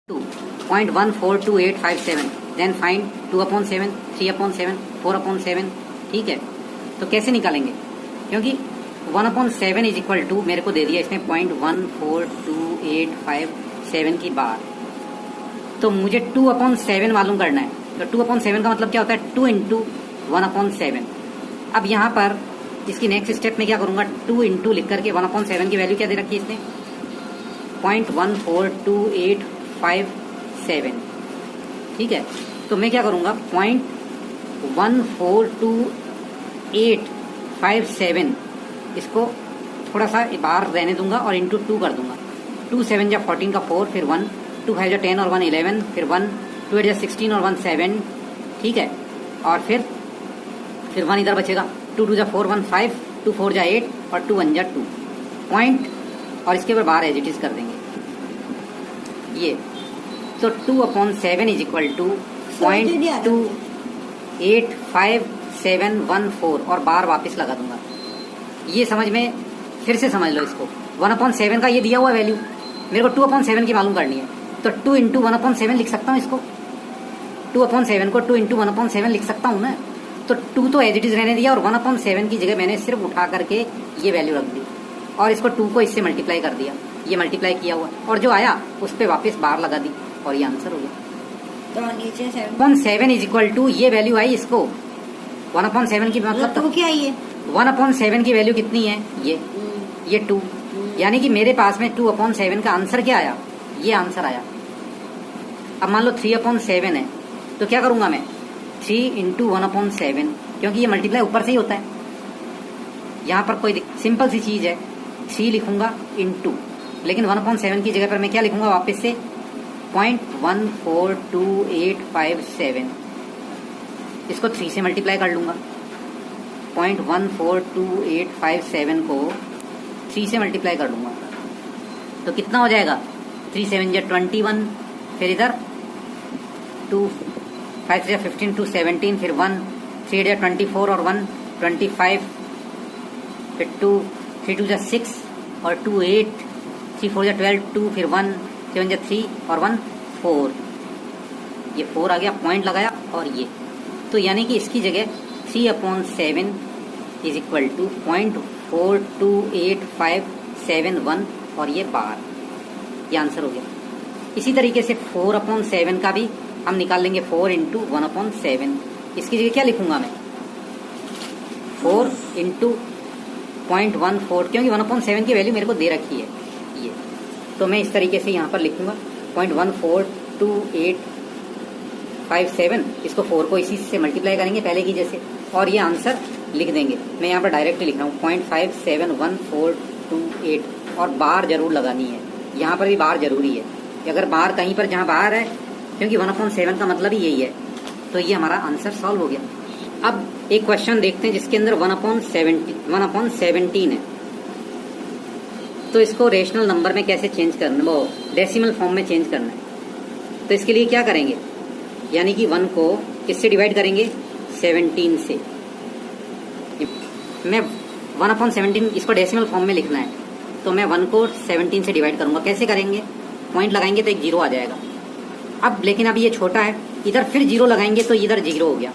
2.142857, then find 2/7, 3/7, 4/7। ठीक है, तो कैसे निकालेंगे? क्योंकि 1/7 इज इक्वल टू मेरे को दे दिया इसने 0.14285 की बार, तो मुझे 2/7 मालूम करना है। तो 2/7 का मतलब क्या होता है? 2 इंटू 1/7। अब यहाँ पर इसकी नेक्स्ट स्टेप में क्या करूँगा? 2 इंटू लिख करके 1/7 की वैल्यू क्या दे रखी है इसने? 0.14285। ठीक है, तो मैं क्या करूँगा? 0.14285 इसको थोड़ा सा बाहर रहने दूंगा और इंटू 2 कर दूंगा। 2 7 जा 14 का 4, फिर 1, 2 5 जा 10 और 1 11, फिर 1, 2 8 जा 16 और 1 7। ठीक है, और फिर 1 इधर बचेगा। 2 2 जा 4, 1 5, 2 4 जा 8 और 2 1 जा 2 पॉइंट, और इसके ऊपर बाहर एज इट इज कर देंगे ये। तो 2/7 इज इक्वल टू 0.28514 और बार वापस लगा दूंगा। ये समझ में, फिर से समझ लो इसको। 1/7 का ये दिया हुआ वैल्यू मेरे को 2/7 की मालूम करनी है, तो 2 इंटू 1/7 लिख सकता हूँ इसको। 2/7 को 2 इंटू 1/7 लिख सकता हूँ ना। तो 2 तो एज इट इज रहने दिया और 1/7 की जगह मैंने सिर्फ उठा करके ये वैल्यू रख दी और इसको 2 को इससे मल्टीप्लाई कर दिया। ये मल्टीप्लाई किया हुआ और जो आया उस पर वापस बार लगा दी और ये आंसर हो गया। तो नीचे 7 इज इक्वल टू ये वैल्यू आई इसको 1/7 की, मतलब तो क्या है? 1/7 की वैल्यू कितनी है? ये 2, यानी कि मेरे पास में 2/7 का आंसर क्या आया? ये आंसर आया। अब मान लो 3/7 है, तो क्या करूंगा मैं? 3 इंटू 1/7, क्योंकि ये मल्टीप्लाई ऊपर से ही होता है। यहाँ पर कोई सिंपल सी चीज है, 3 लिखूंगा इंटू, लेकिन 1/7 की जगह पर मैं क्या लिखूंगा वापस से? 0.142857। इसको 3 से मल्टीप्लाई कर लूंगा। 0.14287 को 3 से मल्टीप्लाई कर लूंगा तो कितना हो जाएगा? 3 7 जा 21, फिर इधर 2 5 3 15 2 17, फिर 1 3 जा 24 और 1 25, फिर 2 3 2 जा 6 और 2 8, 3 4 जा 12 2, फिर 1 7 जा 3 और 1 4। ये 4 आ गया, पॉइंट लगाया और ये, तो यानी कि इसकी जगह 3/7 इज इक्वल टू 0.428571 और ये बार, ये आंसर हो गया। इसी तरीके से 4/7 का भी हम निकाल लेंगे। 4 इंटू 1/7, इसकी जगह क्या लिखूंगा मैं? 4 इंटू 0.14, क्योंकि 1/7 की वैल्यू मेरे को दे रखी है ये, तो मैं इस तरीके से यहाँ पर लिखूंगा 0.14285। इसको 4 को इसी से मल्टीप्लाई करेंगे पहले की जैसे और ये आंसर लिख देंगे। मैं यहाँ पर डायरेक्ट लिख रहा हूँ 0.571428 और बार जरूर लगानी है। यहाँ पर भी बार जरूरी है, अगर बार कहीं पर जहाँ बाहर है, क्योंकि 1/7 का मतलब ही यही है। तो ये हमारा आंसर सॉल्व हो गया। अब एक क्वेश्चन देखते हैं जिसके अंदर 1/17 है, तो इसको रेशनल नंबर में कैसे चेंज करना है, वो डेसिमल फॉर्म में चेंज करना है। तो इसके लिए क्या करेंगे? यानी कि 1 को किससे डिवाइड करेंगे? 17 से। मैं 1/17 इसको डेसिमल फॉर्म में लिखना है, तो मैं 1 को 17 से डिवाइड करूंगा। कैसे करेंगे? पॉइंट लगाएंगे तो एक 0 आ जाएगा। अब लेकिन अब ये छोटा है, इधर फिर 0 लगाएंगे तो इधर 0 हो गया।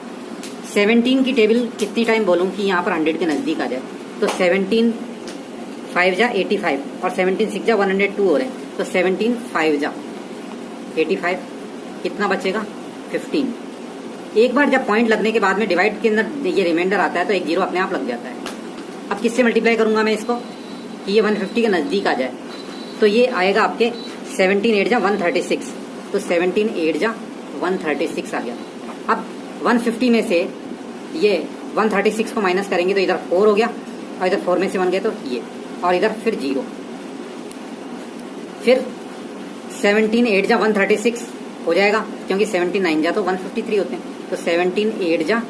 17 की टेबल कितनी टाइम बोलूँ कि यहाँ पर 100 के नज़दीक आ जाए, तो 17 5 जा 85 और 17 6 जा 102 हो रहे हैं, तो 17 5 जा 85, कितना बचेगा? 15। एक बार जब पॉइंट लगने के बाद में डिवाइड के अंदर ये रिमाइंडर आता है तो एक 0 अपने आप लग जाता है। अब किससे मल्टीप्लाई करूंगा मैं इसको कि ये 150 के नज़दीक आ जाए, तो ये आएगा आपके 17 8 जा 136, तो 17 8 जा 136 आ गया। अब 150 में से ये 136 को माइनस करेंगे तो इधर 4 हो गया और इधर 4 में से 1 गया तो ये, और इधर फिर 0, फिर 17 8 जा 136 हो जाएगा, क्योंकि 17 9 जा तो 153 होते हैं, तो 17 8 जा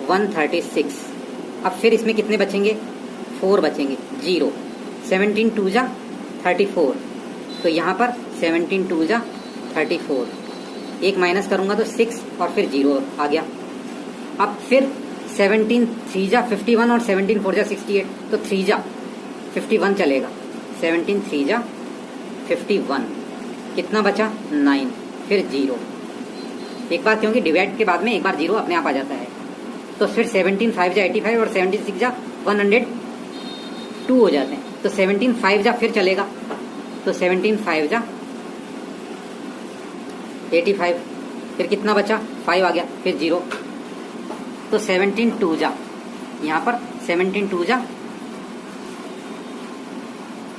136। अब फिर इसमें कितने बचेंगे? 4 बचेंगे, 0। 17 2 जा 34, तो यहाँ पर 17 2 जा 34, एक माइनस करूंगा तो 6 और फिर 0 आ गया। अब फिर 17 3 जा 51 और 17 4 जा 68, तो 3 जा 51 चलेगा। 17 3 जा 51, कितना बचा 9, फिर 0। एक बार क्योंकि डिवाइड के बाद में एक बार 0 अपने आप आ जाता है, तो फिर 17 5 जा 85 और 76 जा 102 हो जाते हैं। तो 17 5 जा फिर चलेगा, तो 17 5 जा 85, फिर कितना बचा 5 आ गया, फिर 0। तो 17 2 जा, यहाँ पर 17 2 जा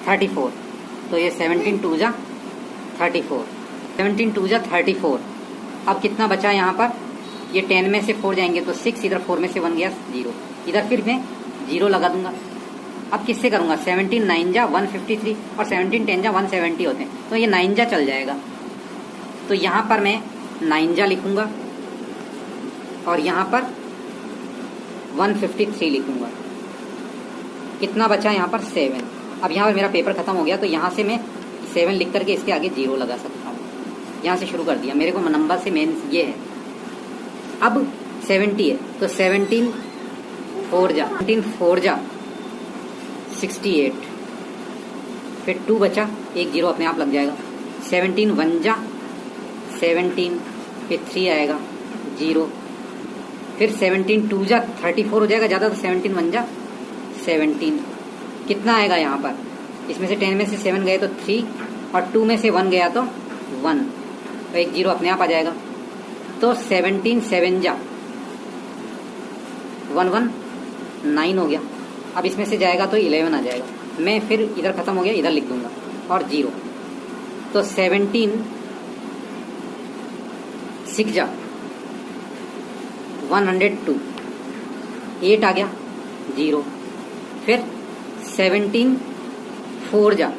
34, तो ये 17 2 जा 34, 17 2 जा 34। अब कितना बचा यहाँ पर, ये 10 में से 4 जाएंगे तो 6, इधर 4 में से 1 गया 0, इधर फिर मैं 0 लगा दूंगा। अब किससे करूंगा, 17 9 जा 153 और 17 10 जा 170 होते हैं, तो ये 9 जा चल जाएगा। तो यहाँ पर मैं 9 जा लिखूंगा और यहाँ पर 153 लिखूंगा। कितना बचा यहाँ पर 7। अब यहाँ पर मेरा पेपर खत्म हो गया, तो यहाँ से मैं 7 लिख करके इसके आगे 0 लगा सकता हूँ। यहाँ से शुरू कर दिया, मेरे को नंबर से मेन ये है। अब 70 है, तो 17 4 जा 68, फिर 2 बचा, एक 0 अपने आप लग जाएगा। 17 1 जा 17, फिर 3 आएगा 0, फिर 17 2 जा 34 हो जाएगा ज़्यादा, तो 17 1 जा 17। कितना आएगा यहाँ पर, इसमें से 10 में से 7 गए तो 3 और 2 में से 1 गया तो 1, तो एक 0 अपने आप आ जाएगा। तो 17 7 जा 119 हो गया। अब इसमें से जाएगा तो 11 आ जाएगा, मैं फिर इधर खत्म हो गया, इधर लिख दूंगा और 0। तो 17 6 जा 102, 8 आ गया 0, फिर 17 4 जा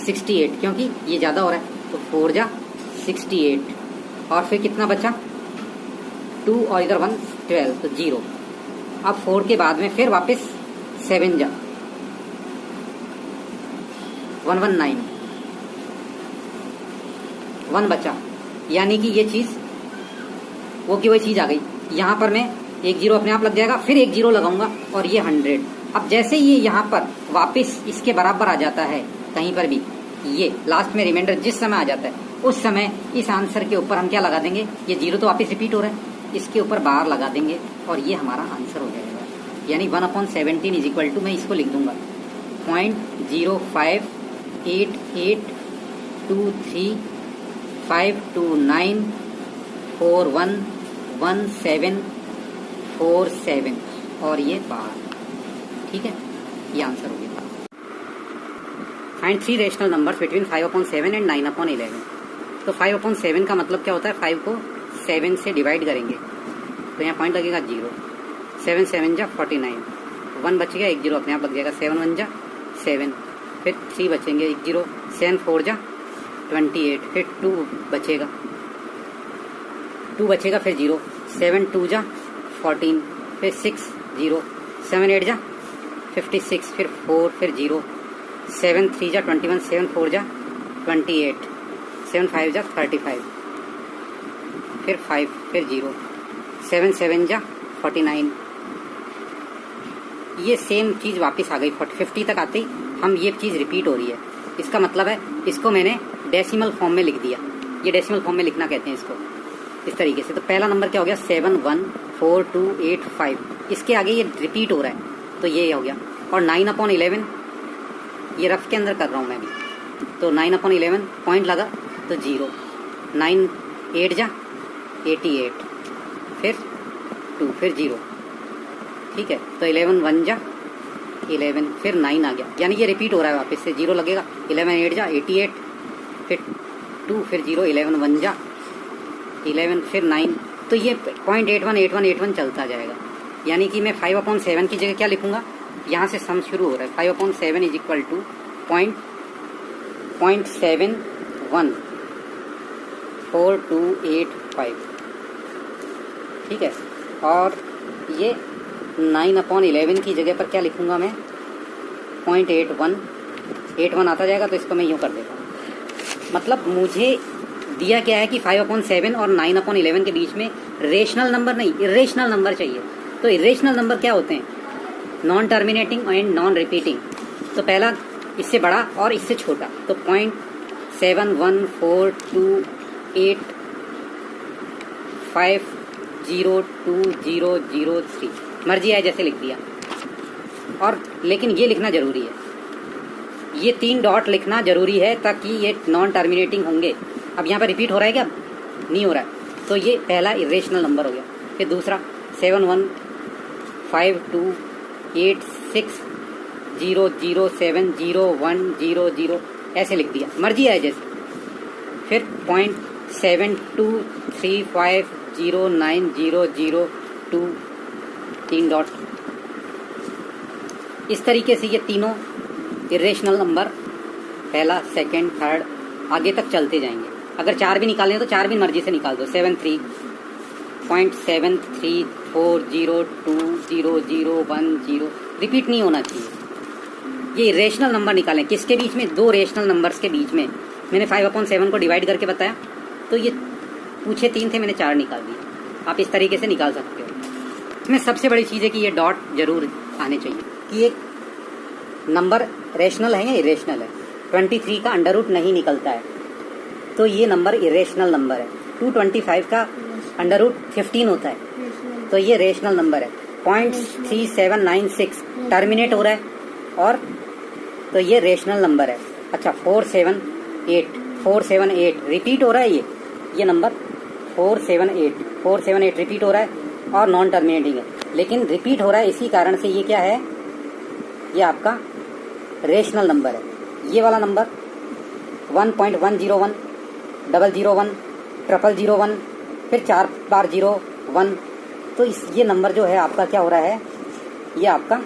68, क्योंकि ये ज़्यादा हो रहा है तो 4 जा 68, और फिर कितना बचा 2 और इधर 1 12, तो 0। अब 4 के बाद में फिर वापस 7 जा 119, 1 बचा, यानी कि ये चीज़ वो की वही चीज़ आ गई। यहाँ पर मैं एक 0 अपने आप लग जाएगा, फिर एक 0 लगाऊंगा और ये 100। अब जैसे ये यहाँ पर वापस इसके बराबर आ जाता है कहीं पर भी, ये लास्ट में रिमाइंडर जिस समय आ जाता है उस समय इस आंसर के ऊपर हम क्या लगा देंगे, ये 0 तो वापस रिपीट हो रहा है, इसके ऊपर बार लगा देंगे और ये हमारा आंसर हो जाएगा। यानी 1/17 इज इक्वल टू, मैं इसको लिख दूंगा 0.88823529411747 और ये बार, ठीक है, ये आंसर हो गया। Find 3 rational numbers between 5/7 and 9/11। तो 5/7 का मतलब क्या होता है, 5 को 7 से डिवाइड करेंगे तो यहाँ पॉइंट लगेगा 0, 7 7 जा 49, 1 बचेगा, एक 0 अपने आप लग जाएगा, 7 1 जा 7, फिर 3 बचेंगे, एक 0, 7 4 जा 28, फिर 2 बचेगा, 2 बचेगा, फिर 0, 7 2 जा 14, फिर 6 0, 7 8 जा 56, फिर 4, फिर 0, 7 3 जा 21, 7 4 जा 28, 7 5 जा 35, फिर 5, फिर 0, 7 7 जा 49। ये सेम चीज़ वापस आ गई, 50 तक आते ही हम ये चीज़ रिपीट हो रही है। इसका मतलब है इसको मैंने डेसिमल फॉर्म में लिख दिया, ये डेसिमल फॉर्म में लिखना कहते हैं इसको, इस तरीके से। तो पहला नंबर क्या हो गया 7 1 4 2 8 5, इसके आगे ये रिपीट हो रहा है तो ये हो गया। और 9/11 ये रफ के अंदर कर रहा हूँ मैं भी, तो 9/11 पॉइंट लगा तो 0, 9 8 जा 88, फिर 2, फिर 0, ठीक है। तो 11 1 जा 11, फिर 9 आ गया, यानी ये रिपीट हो रहा है वापस से, 0 लगेगा, 11 8 जा 88, फिर 2, फिर 0, 11 1 जा 11, फिर 9, तो ये 0.818181 चलता जाएगा। यानी कि मैं 5/7 की जगह क्या लिखूंगा, यहाँ से सम शुरू हो रहा है, 5/7 इज इक्वल टू 0.71428 ठीक है। और ये 9/11 की जगह पर क्या लिखूंगा मैं, 0.81 आता जाएगा, तो इसको मैं यूँ कर देता हूँ। मतलब मुझे दिया क्या है कि 5/7 और 9/11 के बीच में रेशनल नंबर नहीं, इरेशनल नंबर चाहिए। तो इरेशनल नंबर क्या होते हैं, non terminating and non repeating. तो पहला इससे बड़ा और इससे छोटा, तो 71428502003 मर्जी है जैसे लिख दिया। और लेकिन ये लिखना ज़रूरी है, ये 3 डॉट लिखना ज़रूरी है ताकि ये नॉन टर्मिनेटिंग होंगे। अब यहाँ पर रिपीट हो रहा है क्या? नहीं हो रहा है, तो ये पहला इरेशनल नंबर हो गया। फिर दूसरा 715286007010 ऐसे लिख दिया, मर्जी है जैसे। फिर 0.7235090002 3 डॉट। इस तरीके से ये तीनों इरेशनल नंबर पहला, सेकंड, थर्ड आगे तक चलते जाएंगे। अगर 4 भी निकालें तो 4 भी मर्जी से निकाल दो। 73.7340200010 रिपीट नहीं होना चाहिए। ये रेशनल नंबर निकालें किसके बीच में? 2 रेशनल नंबर्स के बीच में। मैंने 5/7 को डिवाइड करके बताया, तो ये पूछे 3 थे, मैंने 4 निकाल दिए। आप इस तरीके से निकाल सकते हो। इसमें सबसे बड़ी चीज़ है कि ये डॉट जरूर आने चाहिए कि एक नंबर रेशनल है या इरेशनल है। 23 का अंडर रूट नहीं निकलता है, तो ये नंबर इरेशनल नंबर है। 225 का अंडर रूट 15 होता है, तो ये रेशनल नंबर है। 0.3796 टर्मिनेट हो रहा है, और तो ये रेशनल नंबर है। अच्छा 478 रिपीट हो रहा है, ये नंबर 478 रिपीट हो रहा है और नॉन टर्मिनेटिंग है। लेकिन रिपीट हो रहा है इसी कारण से ये क्या है? ये आपका रेशनल नंबर है। ये वाला नंबर 1.101 001 0001 फिर 4 बार 01, तो ये नंबर जो है आपका क्या हो रहा है? ये आपका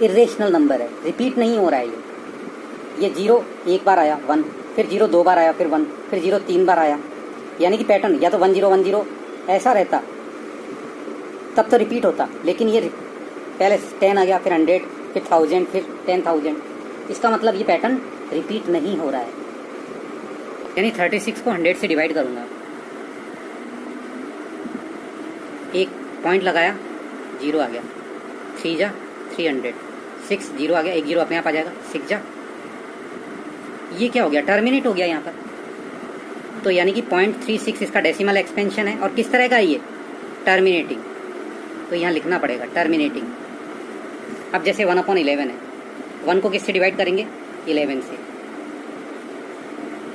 इरेशनल नंबर है, रिपीट नहीं हो रहा है। ये 0 एक बार आया 1, फिर 0 2 बार आया फिर 1, फिर 0 3 बार आया। यानी कि पैटर्न या तो 1010 ऐसा रहता तब तो रिपीट होता, लेकिन ये पहले 10 आ गया, फिर 100, फिर 1000, फिर 10,000। इसका मतलब ये पैटर्न रिपीट नहीं हो रहा है। यानी 36 को 100 से डिवाइड करूंगा, एक पॉइंट लगाया 0 आ गया, 3 जा 300, 6 0 आ गया, एक 0 अपने आप आ जाएगा, 6 जा। ये क्या हो गया? टर्मिनेट हो गया यहाँ पर। तो यानी कि 0.36 इसका डेसिमल एक्सपेंशन है। और किस तरह का ये? टर्मिनेटिंग। तो यहाँ लिखना पड़ेगा टर्मिनेटिंग। अब जैसे 1/11 है, 1 को किससे डिवाइड करेंगे? 11 से।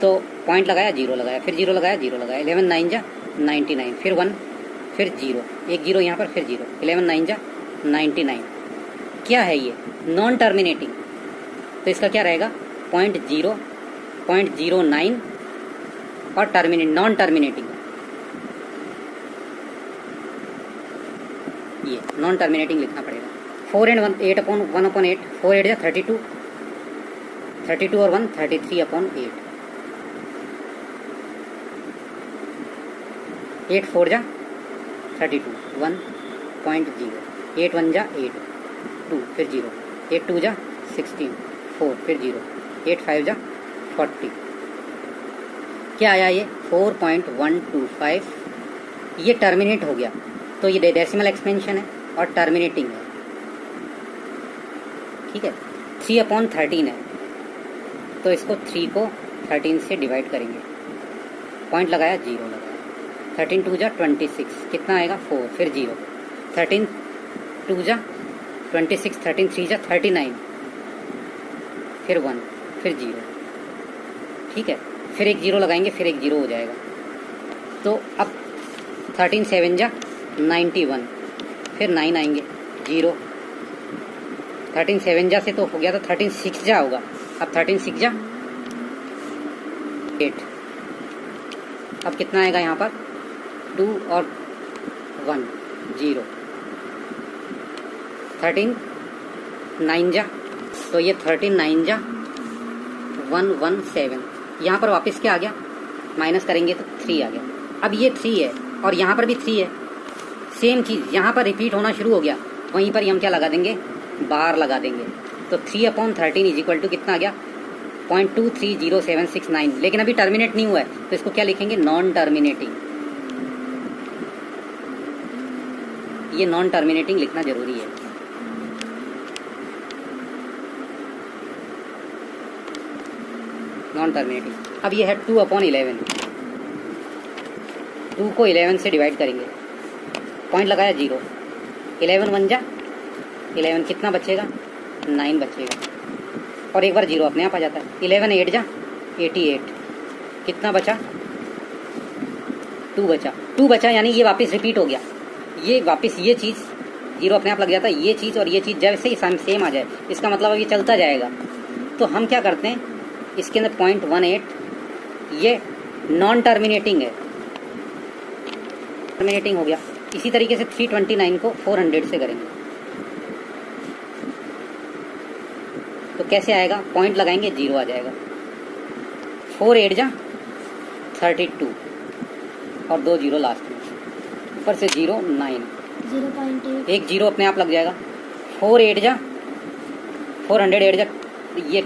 तो पॉइंट लगाया 0 लगाया, फिर 0 लगाया 0 लगाया, 11 9 जा 99, फिर 1, फिर 0, एक 0 यहाँ पर, फिर 0, 11 9 जा 99। क्या है ये? Non terminating. तो इसका क्या रहेगा? 0.0, 0.09 और टर्मिनेट, नॉन टर्मिनेटिंग। ये नॉन टर्मिनेटिंग लिखना पड़ेगा। 4 and 1 8/1/8, 4 8 जा 32, 32 और 1 33/8, 8 4 जा 32, 1.0, 8 1 जा 8, 2 फिर 0, 8 2 जा 16, 4 फिर 0, 8 5 जा 40। क्या आया ये? 4.125। ये टर्मिनेट हो गया, तो ये डेसिमल एक्सपेंशन है और टर्मिनेटिंग है। ठीक है। 3/13 है, तो इसको 3 को 13 से डिवाइड करेंगे। पॉइंट लगाया 0 लगाया, 13 2 जा 26, कितना आएगा? 4, फिर 0, 13 2 जा 26, 13 3 जा 39, फिर 1, फिर 0। ठीक है, फिर एक 0 लगाएंगे, फिर एक 0 हो जाएगा। तो अब 13 7 जा 91, फिर 9 आएंगे 0, 13 7 जा से तो हो गया था, 13 6 जा होगा। अब 13 6 जा 8, अब कितना आएगा यहाँ पर? 2 और 1 0, 13 9 जा, तो ये 13 9 जा 117। यहाँ पर वापस क्या आ गया? माइनस करेंगे तो 3 आ गया। अब ये 3 है और यहाँ पर भी 3 है, सेम चीज़ यहाँ पर रिपीट होना शुरू हो गया। वहीं पर ही हम क्या लगा देंगे? बार लगा देंगे। तो 3/13 इज इक्वल टू कितना आ गया? 0.230769। लेकिन अभी टर्मिनेट नहीं हुआ है, तो इसको क्या लिखेंगे? Non terminating. ये नॉन टर्मिनेटिंग लिखना जरूरी है। Non terminating. अब ये है 2/11, 2 को 11 से डिवाइड करेंगे, पॉइंट लगाया 0, 11 1 जा 11, कितना बचेगा 9 बचेगा, और एक बार 0 अपने आप आ जाता है। 11 8 जा 88, कितना बचा 2 बचा, 2 बचा, यानी ये वापस रिपीट हो गया, ये वापस ये चीज़ 0 अपने आप लग जाता है, ये चीज़ और ये चीज़ जैसे ही सेम आ जाए, इसका मतलब अब ये चलता जाएगा। तो हम क्या करते हैं, इसके अंदर 0.18 ये नॉन टर्मिनेटिंग है, टर्मिनेटिंग हो गया। इसी तरीके से 329 को 400 से करेंगे तो कैसे आएगा, पॉइंट लगाएंगे 0 आ जाएगा, 4 8 जा 32 और 2 0 लास्ट में, ऊपर से 0 9, 0.8 एक 0 अपने आप लग जाएगा, 4 8 जा 400 8 जा ये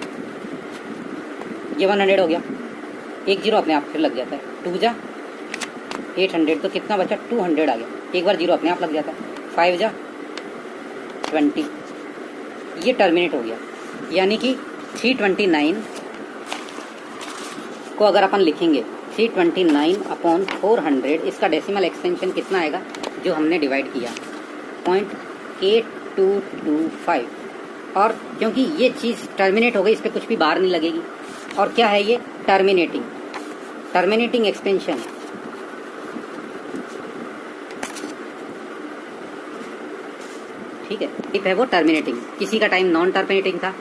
100 हो गया, एक 0 अपने आप फिर लग जाता है, 2 जा 800 तो कितना बचा 200 आ गया, एक बार 0 अपने आप लग जाता है, 5 जा 20, ये टर्मिनेट हो गया। यानी कि 329 को अगर अपन लिखेंगे 329/400, इसका डेसिमल एक्सटेंशन कितना आएगा जो हमने डिवाइड किया 0.8225, और क्योंकि ये चीज़ टर्मिनेट हो गई, इस पर कुछ भी बार नहीं लगेगी। और क्या है ये टर्मिनेटिंग एक्सटेंशन, ठीक है वो टर्मिनेटिंग, किसी का टाइम नॉन टर्मिनेटिंग था,